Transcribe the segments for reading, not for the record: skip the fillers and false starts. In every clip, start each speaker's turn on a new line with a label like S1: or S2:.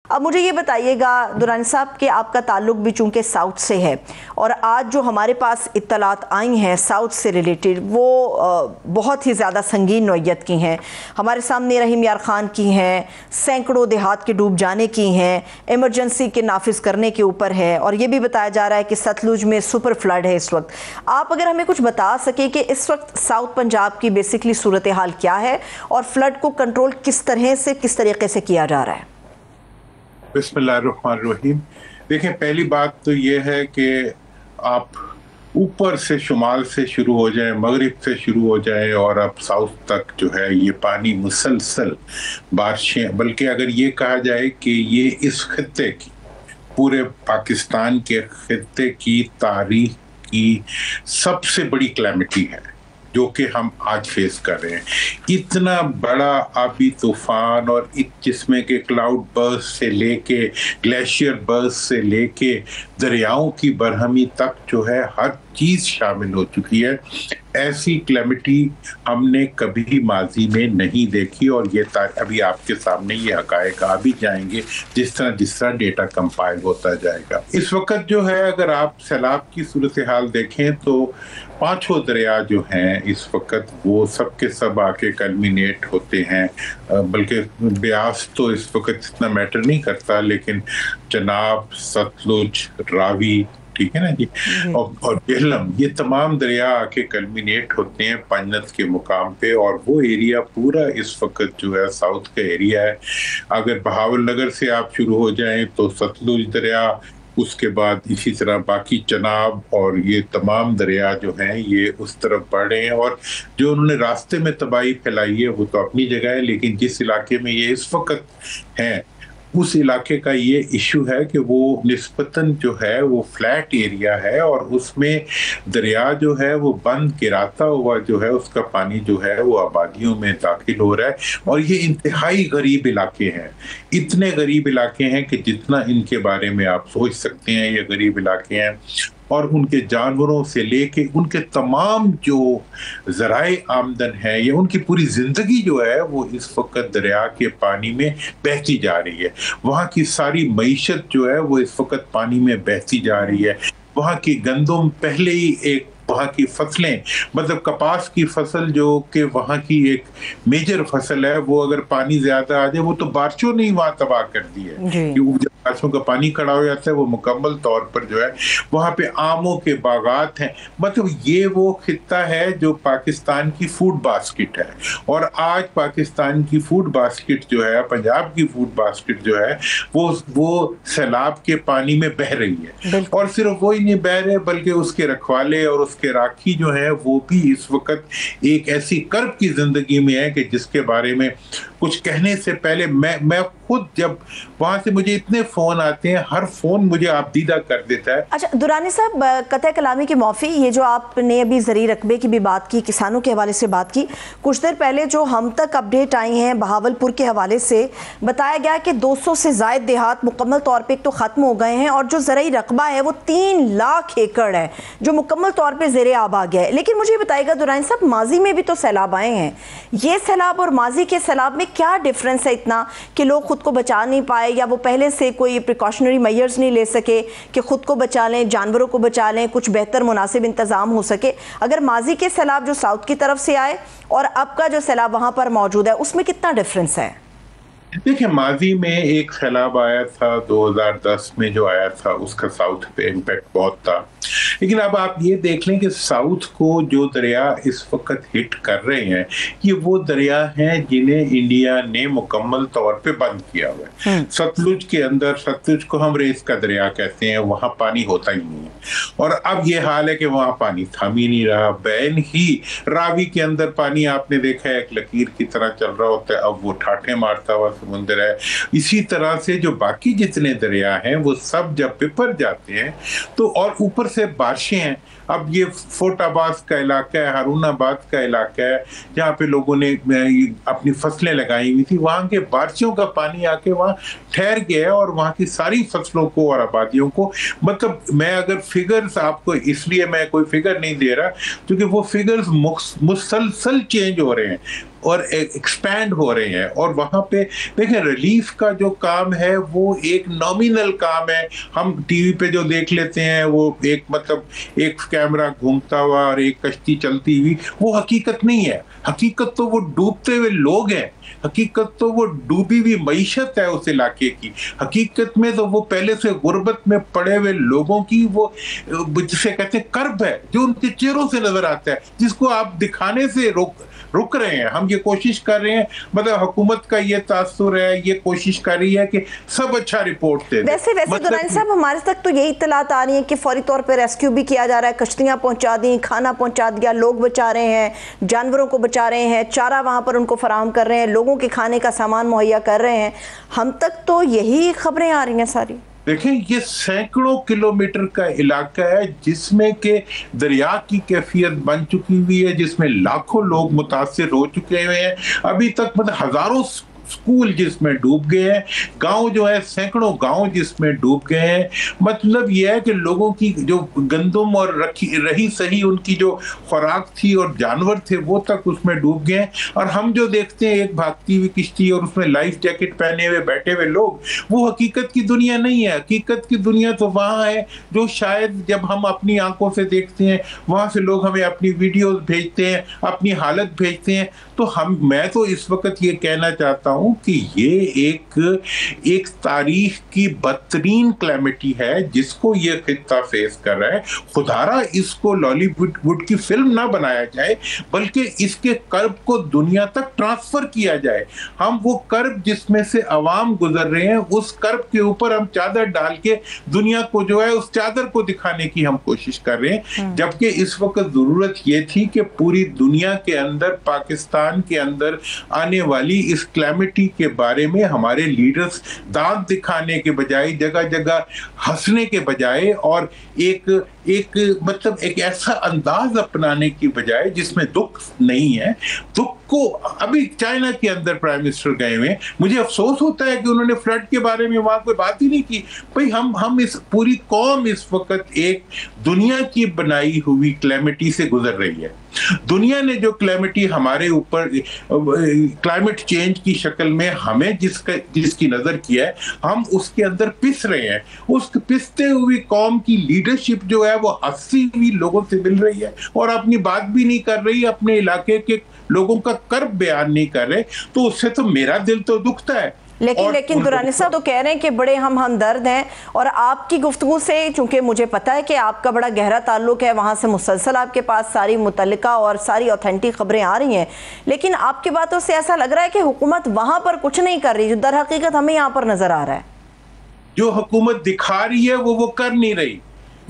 S1: اب مجھے یہ بتائیے گا درانی صاحب کہ آپ کا تعلق بھی چونکہ ساؤتھ سے ہے، اور آج جو ہمارے پاس اطلاعات آئی ہیں ساؤتھ سے ریلیٹڈ وہ بہت ہی زیادہ سنگین نوعیت کی ہیں. ہمارے سامنے رحیم یار خان کی ہیں، سینکڑوں دیہات کے ڈوب جانے کی ہیں، ایمرجنسی کے نافذ کرنے کے اوپر ہے، اور یہ بھی بتایا جا رہا ہے کہ ستلج میں سپر فلڈ ہے اس وقت. آپ اگر ہمیں کچھ بتا سکیں کہ اس وقت ساؤتھ پنجاب کی بیسکلی صورتحال کیا ہے اور فلڈ کو کنٹرول کس طریقے سے کیا جا رہا ہے؟
S2: بسم اللہ الرحمن الرحیم. دیکھیں، پہلی بات تو یہ ہے کہ آپ اوپر سے شمال سے شروع ہو جائیں، مغرب سے شروع ہو جائیں اور اب ساؤتھ تک جو ہے یہ پانی مسلسل بارشیں، بلکہ اگر یہ کہا جائے کہ یہ اس خطے کی، پورے پاکستان کے خطے کی تاریخ کی سب سے بڑی کلیمٹی ہے جو کہ ہم آج فیس کر رہے ہیں. اتنا بڑا آبی طوفان، اور جس میں کہ کلاؤڈ برسٹ سے لے کے گلیشیئر برسٹ سے لے کے دریاؤں کی برہمی تک جو ہے ہر چیز شامل ہو چکی ہے. ایسی کلیمٹی ہم نے کبھی ماضی میں نہیں دیکھی، اور یہ ابھی آپ کے سامنے یہ حقائق آ بھی جائیں گے جس طرح ڈیٹا کمپائل ہوتا جائے گا. اس وقت جو ہے اگر آپ سیلاب کی صورتحال دیکھیں تو 5 دریا جو ہیں اس وقت وہ سب کے سب آ کے کلمینیٹ ہوتے ہیں، بلکہ بیاس تو اس وقت اتنا میٹر نہیں کرتا، لیکن چناب، ستلج، راوی، ٹھیک ہے نا جی، اور جہلم، یہ تمام دریا آ کے کلمینیٹ ہوتے ہیں پنجت کے مقام پہ. اور وہ ایریا پورا اس وقت جو ہے ساؤتھ کا ایریا ہے. اگر بہاول نگر سے آپ شروع ہو جائیں تو ستلج دریا، اس کے بعد اسی طرح باقی چناب اور یہ تمام دریا جو ہیں یہ اس طرف بڑھ رہے ہیں. اور جو انہوں نے راستے میں تباہی پھیلائی ہے وہ تو اپنی جگہ ہے، لیکن جس علاقے میں یہ اس وقت ہیں اس علاقے کا یہ ایشو ہے کہ وہ نسبتاً جو ہے وہ فلیٹ ایریا ہے، اور اس میں دریا جو ہے وہ بند گراتا ہوا جو ہے اس کا پانی جو ہے وہ آبادیوں میں داخل ہو رہا ہے. اور یہ انتہائی غریب علاقے ہیں، اتنے غریب علاقے ہیں کہ جتنا ان کے بارے میں آپ سوچ سکتے ہیں یہ غریب علاقے ہیں. اور ان کے جانوروں سے لے کے ان کے تمام جو ذرائع آمدن ہے یا ان کی پوری زندگی جو ہے وہ اس وقت دریا کے پانی میں بہتی جا رہی ہے. وہاں کی ساری معیشت جو ہے وہ اس وقت پانی میں بہتی جا رہی ہے. وہاں کی گندم پہلے ہی ایک، وہاں کی فصلیں، مطلب کپاس کی فصل جو کہ وہاں کی ایک میجر فصل ہے، وہ اگر پانی زیادہ آ جائے وہ تو بارشوں نے ہی وہاں تباہ کر دی ہے. جب بارشوں کا پانی کھڑا ہو جاتا ہے وہ مکمل طور پر جو ہے وہاں پہ آموں کے باغات ہیں. مطلب یہ وہ خطہ ہے جو پاکستان کی فوڈ باسکٹ ہے، اور آج پاکستان کی فوڈ باسکٹ جو ہے، پنجاب کی فوڈ باسکٹ جو ہے وہ سیلاب کے پانی میں بہہ رہی ہے. اور صرف وہی نہیں بہہ رہے بلکہ اس کے رکھوالے اور اس کے راکھی جو ہے وہ بھی اس وقت ایک ایسی کرب کی زندگی میں ہے کہ جس کے بارے میں کچھ کہنے سے پہلے میں خود، جب وہاں سے مجھے اتنے فون آتے ہیں، ہر فون مجھے آپ دیدہ کر دیتا ہے.
S1: اچھا درانی صاحب، قطع کلامی کے موفی، یہ جو آپ نے ابھی زرعی رقبے کی بھی بات کی، کسانوں کے حوالے سے بات کی، کچھ دیر پہلے جو ہم تک اپڈیٹ آئی ہیں بہاول پور کے حوالے سے بتایا گیا کہ 200 سے زائد دیہات مکمل طور پہ تو ختم ہو گئے ہیں، اور جو زرعی رقبہ ہے وہ 3 لاکھ ایکڑ ہے جو مکمل طور پہ زیر آب آ گیا ہے. لیکن مجھے بتائے گا درانی صاحب، ماضی میں بھی تو سیلاب آئے ہیں، یہ سیلاب اور ماضی کے سیلاب میں کیا ڈیفرنس ہے اتنا کہ لوگ خود کو بچا نہیں پائے، یا وہ پہلے سے کوئی پریکاشنری میئرز نہیں لے سکے کہ خود کو بچا لیں، جانوروں کو بچا لیں، کچھ بہتر مناسب انتظام ہو سکے؟ اگر ماضی کے سیلاب جو ساؤتھ کی طرف سے آئے اور اب کا جو سیلاب وہاں پر موجود ہے اس میں کتنا ڈیفرنس ہے؟
S2: دیکھیں، ماضی میں ایک سیلاب آیا تھا 2010 میں، جو آیا تھا اس کا ساؤتھ پہ امپیکٹ بہت تھا. لیکن اب آپ یہ دیکھ لیں کہ ساؤتھ کو جو دریا اس وقت ہٹ کر رہے ہیں یہ وہ دریا ہیں جنہیں انڈیا نے مکمل طور پہ بند کیا ہوا ہے. ستلج کے اندر، ستلج کو ہم ریس کا دریا کہتے ہیں، وہاں پانی ہوتا ہی نہیں ہے، اور اب یہ حال ہے کہ وہاں پانی تھم ہی نہیں رہا. بین ہی راوی کے اندر پانی آپ نے دیکھا ہے ایک لکیر کی طرح چل رہا ہوتا ہے، اب وہ ٹھاٹھے مارتا ہوا سمندر ہے. اسی طرح سے جو باقی جتنے دریا ہیں وہ سب جب پپر جاتے ہیں تو، اور اوپر سے بارشیں ہیں. اب یہ فورٹ عباس کا علاقہ ہے, ہارون آباد کا علاقہ ہے, جہاں پہ لوگوں نے اپنی فصلیں لگائی ہوئی تھی, وہاں کے بارشوں کا پانی آ کے وہاں ٹھہر گیا ہے اور وہاں کی ساری فصلوں کو اور آبادیوں کو, مطلب میں اگر فگرز آپ کو, اس لیے میں کوئی فگر نہیں دے رہا کیونکہ وہ فگرز مسلسل چینج ہو رہے ہیں اور ایکسپینڈ ہو رہے ہیں. اور وہاں پہ دیکھیں ریلیف کا جو کام ہے وہ ایک نامینل کام ہے. ہم ٹی وی پہ جو دیکھ لیتے ہیں وہ ایک مطلب ایک کیمرہ گھومتا ہوا اور ایک کشتی چلتی ہوئی, وہ حقیقت نہیں ہے. حقیقت تو وہ ڈوبتے ہوئے لوگ ہیں, حقیقت تو وہ ڈوبی ہوئی معیشت ہے اس علاقے کی, حقیقت میں تو وہ پہلے سے غربت میں پڑے ہوئے لوگوں کی وہ جسے کہتے ہیں کرب ہے, جو ان کے چہروں سے نظر آتا ہے, جس کو آپ دکھانے سے رک رہے ہیں. ہم یہ کوشش کر رہے ہیں, مطلب حکومت کا یہ تاثر ہے, یہ کوشش کر رہی ہے کہ سب اچھا رپورٹ دے.
S1: ویسے دورانی صاحب ہمارے تک تو یہی اطلاعات آ رہی ہیں کہ فوری طور پہ ریسکیو بھی کیا جا رہا ہے, کشتیاں پہنچا دیں, کھانا پہنچا دیا, لوگ بچا رہے ہیں, جانوروں کو بچا رہے ہیں, چارہ وہاں پر ان کو فراہم کر رہے ہیں, لوگوں کے کھانے کا سامان مہیا کر رہے ہیں. ہم تک تو یہی خبریں آ رہی ہیں ساری.
S2: دیکھیں یہ سینکڑوں کلومیٹر کا علاقہ ہے جس میں کہ دریا کی کیفیت بن چکی ہوئی ہے, جس میں لاکھوں لوگ متاثر ہو چکے ہوئے ہیں. ابھی تک مطلب ہزاروں اسکول جس میں ڈوب گئے ہیں, گاؤں جو ہے سینکڑوں گاؤں جس میں ڈوب گئے ہیں. مطلب یہ ہے کہ لوگوں کی جو گندم اور رہی سہی ان کی جو خوراک تھی اور جانور تھے وہ تک اس میں ڈوب گئے ہیں. اور ہم جو دیکھتے ہیں ایک بھاگتی ہوئی کشتی اور اس میں لائف جیکٹ پہنے ہوئے بیٹھے ہوئے لوگ, وہ حقیقت کی دنیا نہیں ہے. حقیقت کی دنیا تو وہاں ہے جو شاید جب ہم اپنی آنکھوں سے دیکھتے ہیں, وہاں سے لوگ ہمیں اپنی ویڈیوز بھیجتے ہیں, اپنی حالت بھیجتے ہیں. تو میں تو اس وقت یہ کہنا چاہتا ہوں کہ یہ ایک تاریخ کی بدترین کلیمٹی ہے جس کو یہ خطہ فیس کر رہا ہے. خدارا اس کو لالی ووڈ کی فلم نہ بنایا جائے بلکہ اس کے کرب کو دنیا تک ٹرانسفر کیا جائے. ہم وہ کرب جس میں سے عوام گزر رہے ہیں, اس کرب کے اوپر ہم چادر ڈال کے دنیا کو جو ہے اس چادر کو دکھانے کی ہم کوشش کر رہے ہیں, جبکہ اس وقت ضرورت یہ تھی کہ پوری دنیا کے اندر, پاکستان کے اندر آنے والی اس کلیمٹی کے بارے میں ہمارے لیڈرز دانت دکھانے کے بجائے, جگہ جگہ ہنسنے کے بجائے اور ایک مطلب ایک ایسا انداز اپنانے کی بجائے جس میں دکھ نہیں ہے. دکھ کو ابھی چائنا کے اندر پرائم منسٹر گئے ہوئے ہیں, مجھے افسوس ہوتا ہے کہ انہوں نے فلڈ کے بارے میں وہاں کوئی بات ہی نہیں کی. بھئی ہم اس پوری قوم اس وقت ایک دنیا کی بنائی ہوئی کلیمٹی سے گزر رہی ہے. دنیا نے جو کلیمٹی ہمارے اوپر کلائمیٹ چینج کی شکل میں ہمیں جس کی نظر کیا ہے, ہم اس کے اندر پس رہے ہیں. اس پستے ہوئی قوم کی لیڈرشپ جو ہے وہ ہنسی ہوئی لوگوں سے مل رہی ہے اور اپنی بات بھی نہیں کر رہی, اپنے علاقے کے لوگوں کا کرب بیان نہیں کر رہے. تو اس سے تو میرا دل تو دکھتا ہے.
S1: لیکن دورانی صاحب تو کہہ رہے ہیں کہ بڑے ہم ہمدرد ہیں, اور آپ کی گفتگو سے, چونکہ مجھے پتا ہے کہ آپ کا بڑا گہرا تعلق ہے وہاں سے, مسلسل آپ کے پاس ساری متعلقہ اور ساری اوتھینٹک خبریں آ رہی ہیں, لیکن آپ کی باتوں سے ایسا لگ رہا ہے کہ حکومت وہاں پر کچھ نہیں کر رہی, جو در حقیقت ہمیں یہاں پر نظر آ رہا ہے.
S2: جو حکومت دکھا رہی ہے وہ کر نہیں رہی,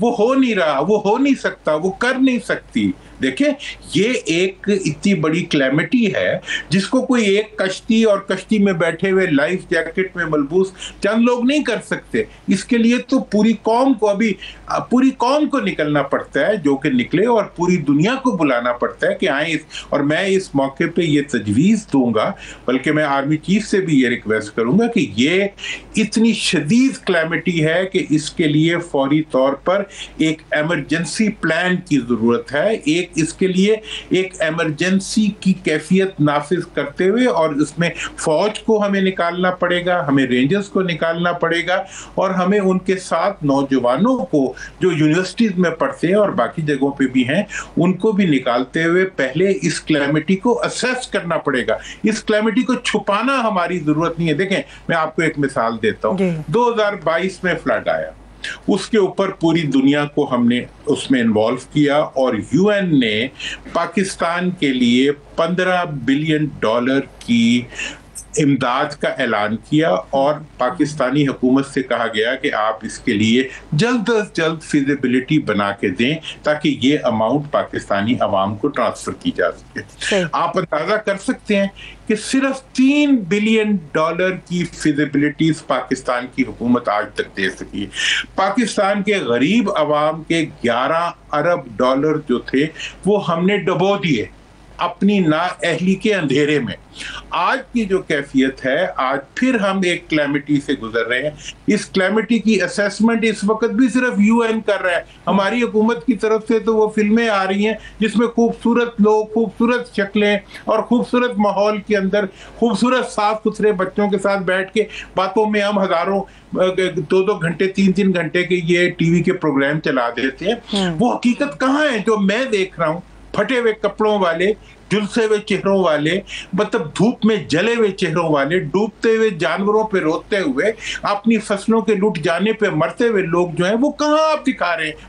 S2: وہ ہو نہیں رہا, وہ ہو نہیں سکتا, وہ کر نہیں سکتی. دیکھیں یہ ایک اتنی بڑی کلیمٹی ہے جس کو کوئی ایک کشتی اور کشتی میں بیٹھے ہوئے لائف جیکٹ میں ملبوس چند لوگ نہیں کر سکتے. اس کے لیے تو پوری قوم کو نکلنا پڑتا ہے, جو کہ نکلے, اور پوری دنیا کو بلانا پڑتا ہے کہ آئیں. اور میں اس موقع پہ یہ تجویز دوں گا, بلکہ میں آرمی چیف سے بھی یہ ریکویسٹ کروں گا کہ یہ اتنی شدید کلیمٹی ہے کہ اس کے لیے فوری طور پر ایک ایمرجنسی پلان کی ضرورت ہے. اس کے لیے ایک ایمرجنسی کی کیفیت نافذ کرتے ہوئے, اور اس میں فوج کو ہمیں نکالنا پڑے گا, ہمیں رینجرز کو نکالنا پڑے گا, اور ہمیں ان کے ساتھ نوجوانوں کو جو یونیورسٹیز میں پڑھتے ہیں اور باقی جگہوں پہ بھی ہیں ان کو بھی نکالتے ہوئے پہلے اس کلیمٹی کو اسیس کرنا پڑے گا. اس کلیمٹی کو چھپانا ہماری ضرورت نہیں ہے. دیکھیں میں آپ کو ایک مثال دیتا ہوں. 2022 میں فلڈ آیا, اس کے اوپر پوری دنیا کو ہم نے اس میں انوالو کیا, اور یو این نے پاکستان کے لیے $15 بلین کی امداد کا اعلان کیا اور پاکستانی حکومت سے کہا گیا کہ آپ اس کے لیے جلد از جلد فیزیبلٹی بنا کے دیں تاکہ یہ اماؤنٹ پاکستانی عوام کو ٹرانسفر کی جا سکے. آپ اندازہ کر سکتے ہیں کہ صرف $3 بلین کی فیزیبلٹیز پاکستان کی حکومت آج تک دے سکی. پاکستان کے غریب عوام کے $11 ارب جو تھے وہ ہم نے ڈبو دیے اپنی نااہلی کے اندھیرے میں. آج کی جو کیفیت ہے، آج پھر ہم ایک کلیمٹی سے گزر رہے ہیں. اس کلیمٹی کی اسیسمنٹ اس وقت بھی صرف UN کر رہا ہے. ہماری حکومت کی طرف سے تو وہ فلمیں آ رہی ہیں جس میں خوبصورت لوگ، خوبصورت شکلیں اور خوبصورت ماحول کے اندر خوبصورت صاف ستھرے بچوں کے ساتھ بیٹھ کے باتوں میں ہم ہزاروں 2 گھنٹے 3 گھنٹے کے یہ ٹی وی کے پروگرام چلا دیتے ہیں. وہ حقیقت کہاں ہے جو میں دیکھ رہا ہوں؟ پھٹے ہوئے کپڑوں والے، جلسے ہوئے چہروں والے، مطلب دھوپ میں جلے ہوئے چہروں والے، ڈوبتے ہوئے جانوروں پہ روتے ہوئے، اپنی فصلوں کے لٹ جانے پہ مرتے ہوئے لوگ جو ہیں وہ کہاں آپ دکھا رہے ہیں؟